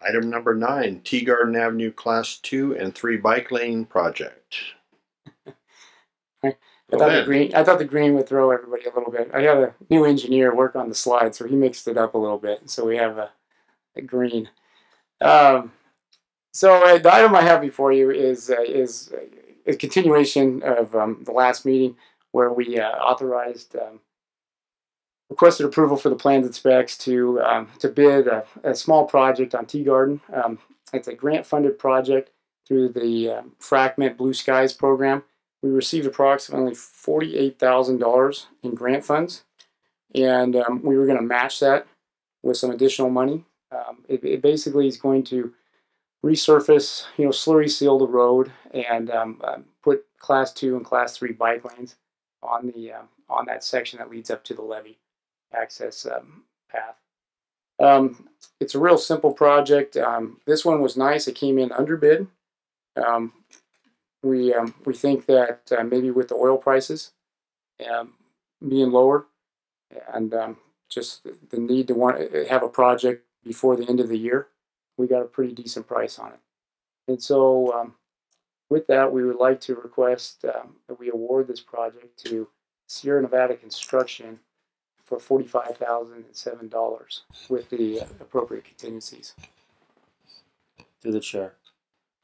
Item number 9, Tea Garden Avenue Class 2 and 3 bike lane project. I Go thought the ahead. green. I thought the green would throw everybody a little bit. I had a new engineer work on the slide, so he mixed it up a little bit. So we have a green. Um, the item I have before you is a continuation of the last meeting where we authorized requested approval for the plans and specs to bid a small project on Tea Garden. It's a grant funded project through the Fragment Blue Skies program. We received approximately $48,000 in grant funds, and we were going to match that with some additional money. It basically is going to resurface, slurry seal the road and put Class 2 and Class 3 bike lanes on that section that leads up to the levee access path. It's a real simple project. This one was nice. It came in under bid. Um, we think that maybe with the oil prices being lower and just the need to want to have a project before the end of the year, we got a pretty decent price on it. And so with that, we would like to request that we award this project to Sierra Nevada Construction for $45,007 with the appropriate contingencies. To the chair.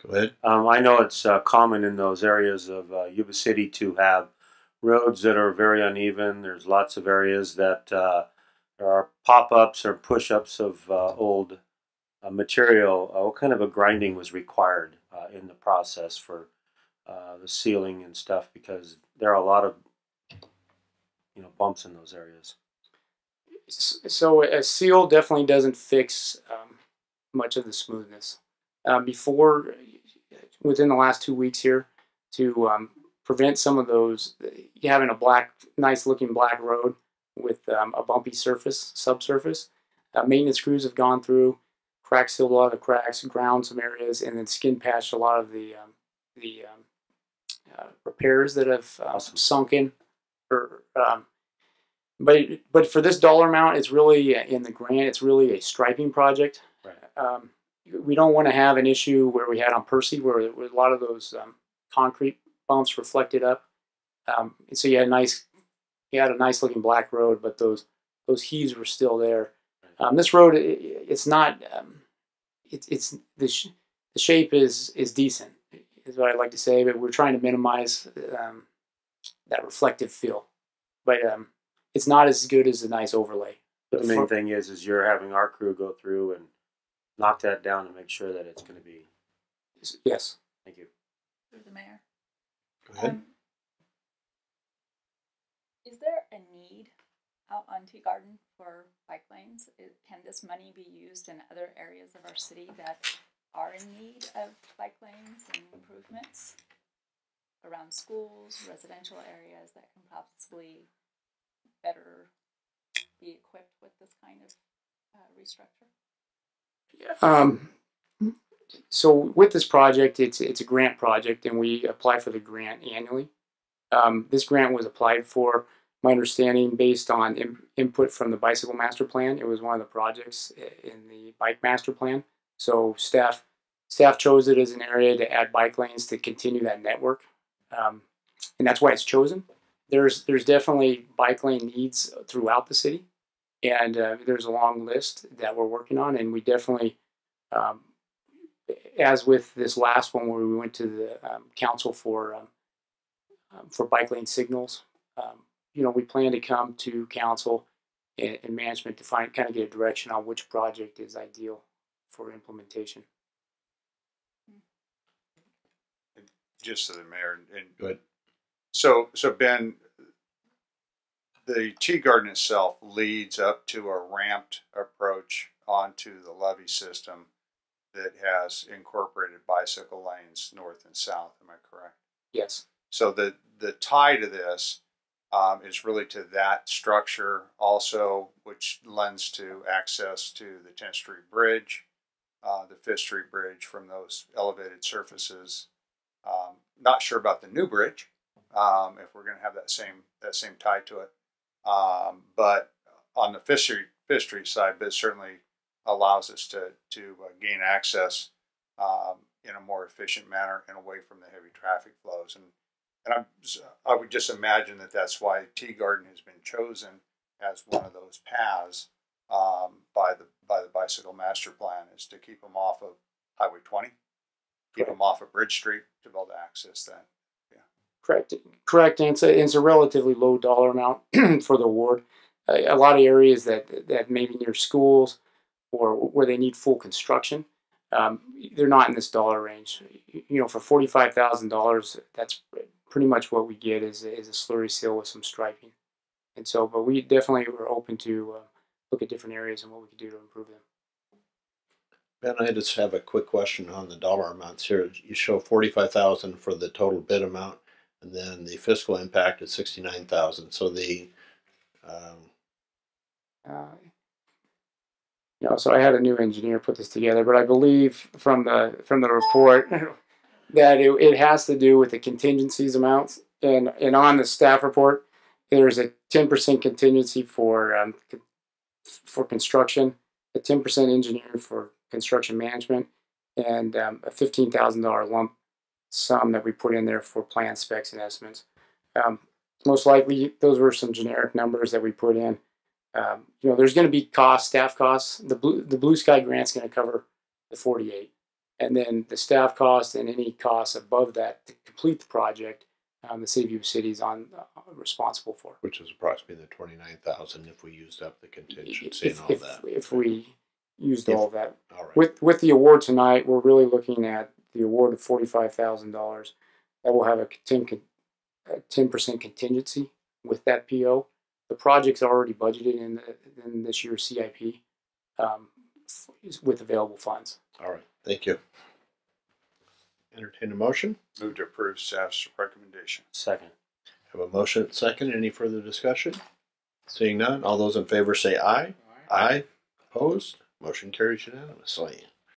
Go ahead. I know it's common in those areas of Yuba City to have roads that are very uneven. There's lots of areas that there are pop-ups or push-ups of old material. What kind of a grinding was required in the process for the sealing and stuff? Because there are a lot of bumps in those areas. So a seal definitely doesn't fix much of the smoothness. Before, within the last 2 weeks here, to prevent some of those, you having a nice looking black road with a bumpy subsurface. Maintenance crews have gone through, crack sealed a lot of the cracks, ground some areas, and then skin patched a lot of the repairs that have sunk in. But for this dollar amount, it's really in the grant. It's really a striping project. Right. We don't want to have an issue where we had on Percy, where a lot of those concrete bumps reflected up. So you had a nice looking black road, but those heaves were still there. This road, it's not. The shape is decent, is what I'd like to say. But we're trying to minimize that reflective feel. But it's not as good as a nice overlay. But the main thing is you're having our crew go through and knock that down and make sure that it's going to be. Yes. Thank you. Through the mayor. Go ahead. Is there a need out on Tea Garden for bike lanes? Can this money be used in other areas of our city that are in need of bike lanes and improvements around schools, residential areas that can possibly better be equipped with this kind of restructure? So with this project, it's a grant project, and we apply for the grant annually. This grant was applied for, my understanding, based on input from the bicycle master plan. It was one of the projects in the bike master plan. So staff chose it as an area to add bike lanes to continue that network, and that's why it's chosen. There's definitely bike lane needs throughout the city, and there's a long list that we're working on, and we definitely, as with this last one where we went to the council for bike lane signals, we plan to come to council and management to kind of get a direction on which project is ideal for implementation. Just to the mayor, and Good. So Ben, the Tea Garden itself leads up to a ramped approach onto the levee system that has incorporated bicycle lanes north and south. Am I correct? Yes. So the tie to this is really to that structure also, which lends to access to the 10th Street Bridge, the 5th Street Bridge from those elevated surfaces. Not sure about the new bridge, if we're going to have that same tie to it. But on the Fifth Street side, but certainly allows us to gain access in a more efficient manner and away from the heavy traffic flows. And I would just imagine that that's why Tea Garden has been chosen as one of those paths by the bicycle master plan, is to keep them off of Highway 20, keep them off of Bridge Street to be able to access that. Correct. And it's a relatively low dollar amount for the award. A lot of areas that maybe near schools or where they need full construction, they're not in this dollar range. You know, for $45,000, that's pretty much what we get is a slurry seal with some striping. And so, but we definitely were open to look at different areas and what we could do to improve them. Ben, I just have a quick question on the dollar amounts here. You show 45,000 for the total bid amount, and then the fiscal impact is 69,000. So the you know, so I had a new engineer put this together, but I believe from the report that it has to do with the contingencies amounts, and on the staff report, there's a 10% contingency for construction, a 10% engineering for construction management, and a $15,000 lump sum that we put in there for plan specs and estimates. Most likely, those were some generic numbers that we put in. You know, there's going to be staff costs. The Blue Sky grant's going to cover the 48, and then the staff cost and any costs above that to complete the project, the city of Yuba City is responsible for. which is approximately the 29,000 if we used up the contingency and all that. If we used all of that. All right. With the award tonight, we're really looking at the award of $45,000. That will have a 10% contingency with that PO. The project's already budgeted in this year's CIP with available funds. All right. Thank you. Entertain a motion. Move to approve staff's recommendation. Second. Have a motion second. Any further discussion? Seeing none, all those in favor say aye. Aye. Opposed? Motion carries unanimously.